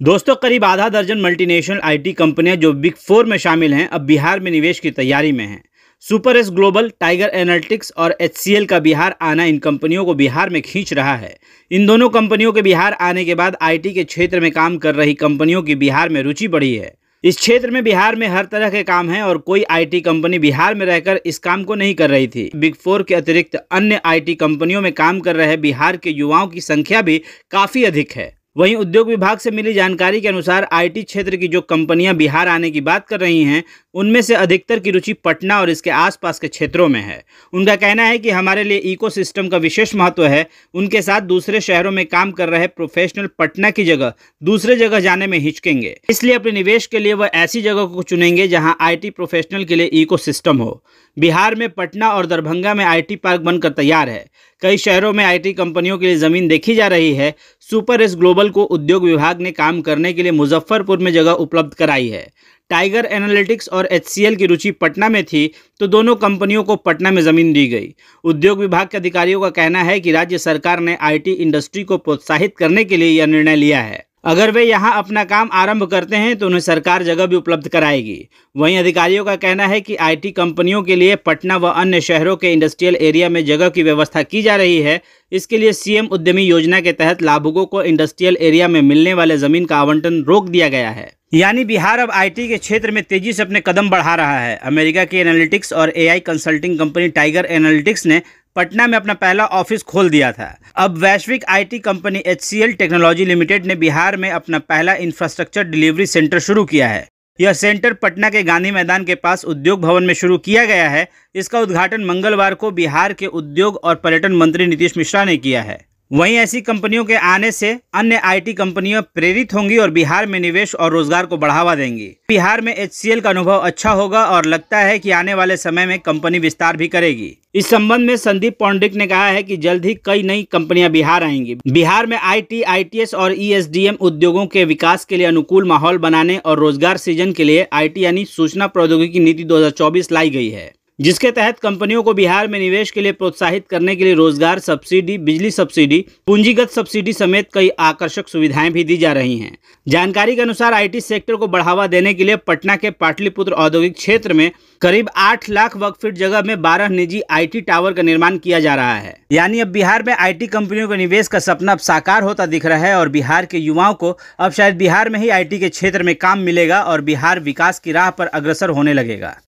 दोस्तों, करीब आधा दर्जन मल्टीनेशनल आईटी कंपनियां जो बिग फोर में शामिल हैं, अब बिहार में निवेश की तैयारी में हैं। Super S global, tiger analytics और एचसीएल का बिहार आना इन कंपनियों को बिहार में खींच रहा है। इन दोनों कंपनियों के बिहार आने के बाद आईटी के क्षेत्र में काम कर रही कंपनियों की बिहार में रुचि बढ़ी है। इस क्षेत्र में बिहार में हर तरह के काम हैं और कोई आईटी कंपनी बिहार में रहकर इस काम को नहीं कर रही थी। बिग फोर के अतिरिक्त अन्य आईटी कंपनियों में काम कर रहे बिहार के युवाओं की संख्या भी काफ़ी अधिक है। वहीं उद्योग विभाग से मिली जानकारी के अनुसार आईटी क्षेत्र की जो कंपनियां बिहार आने की बात कर रही हैं, उनमें से अधिकतर की रुचि पटना और इसके आसपास के क्षेत्रों में है। उनका कहना है कि हमारे लिए इकोसिस्टम का विशेष महत्व है। उनके साथ दूसरे शहरों में काम कर रहे प्रोफेशनल पटना की जगह दूसरे जगह जाने में हिचकेंगे, इसलिए अपने निवेश के लिए वह ऐसी जगह को चुनेंगे जहाँ आईटी प्रोफेशनल के लिए इकोसिस्टम हो। बिहार में पटना और दरभंगा में आईटी पार्क बनकर तैयार है। कई शहरों में आईटी कंपनियों के लिए ज़मीन देखी जा रही है। सुपर एस ग्लोबल को उद्योग विभाग ने काम करने के लिए मुजफ्फरपुर में जगह उपलब्ध कराई है। टाइगर एनालिटिक्स और एचसीएल की रुचि पटना में थी, तो दोनों कंपनियों को पटना में ज़मीन दी गई। उद्योग विभाग के अधिकारियों का कहना है कि राज्य सरकार ने आईटी इंडस्ट्री को प्रोत्साहित करने के लिए यह निर्णय लिया है। अगर वे यहां अपना काम आरंभ करते हैं तो उन्हें सरकार जगह भी उपलब्ध कराएगी। वहीं अधिकारियों का कहना है कि आईटी कंपनियों के लिए पटना व अन्य शहरों के इंडस्ट्रियल एरिया में जगह की व्यवस्था की जा रही है। इसके लिए सीएम उद्यमी योजना के तहत लाभुकों को इंडस्ट्रियल एरिया में मिलने वाले जमीन का आवंटन रोक दिया गया है। यानी बिहार अब आईटी के क्षेत्र में तेजी से अपने कदम बढ़ा रहा है। अमेरिका की एनालिटिक्स और AI consulting company tiger analytics ने पटना में अपना पहला ऑफिस खोल दिया था। अब वैश्विक IT company HCL technology limited ने बिहार में अपना पहला इंफ्रास्ट्रक्चर डिलीवरी सेंटर शुरू किया है। यह सेंटर पटना के गांधी मैदान के पास उद्योग भवन में शुरू किया गया है। इसका उद्घाटन मंगलवार को बिहार के उद्योग और पर्यटन मंत्री नीतीश मिश्रा ने किया है। वहीं ऐसी कंपनियों के आने से अन्य आईटी कंपनियां प्रेरित होंगी और बिहार में निवेश और रोजगार को बढ़ावा देंगी। बिहार में एचसीएल का अनुभव अच्छा होगा और लगता है कि आने वाले समय में कंपनी विस्तार भी करेगी। इस संबंध में संदीप पौंडिक ने कहा है कि जल्द ही कई नई कंपनियां बिहार आएंगी। बिहार में आईटी, आईटीएस और ईएसडीएम उद्योगों के विकास के लिए अनुकूल माहौल बनाने और रोजगार सृजन के लिए आईटी यानी सूचना प्रौद्योगिकी नीति 2024 लाई गई है, जिसके तहत कंपनियों को बिहार में निवेश के लिए प्रोत्साहित करने के लिए रोजगार सब्सिडी, बिजली सब्सिडी, पूंजीगत सब्सिडी समेत कई आकर्षक सुविधाएं भी दी जा रही हैं। जानकारी के अनुसार आईटी सेक्टर को बढ़ावा देने के लिए पटना के पाटलिपुत्र औद्योगिक क्षेत्र में करीब 8 लाख वर्ग फीट जगह में 12 निजी आईटी टावर का निर्माण किया जा रहा है। यानी अब बिहार में आईटी कंपनियों के निवेश का सपना अब साकार होता दिख रहा है और बिहार के युवाओं को अब शायद बिहार में ही आईटी के क्षेत्र में काम मिलेगा और बिहार विकास की राह पर अग्रसर होने लगेगा।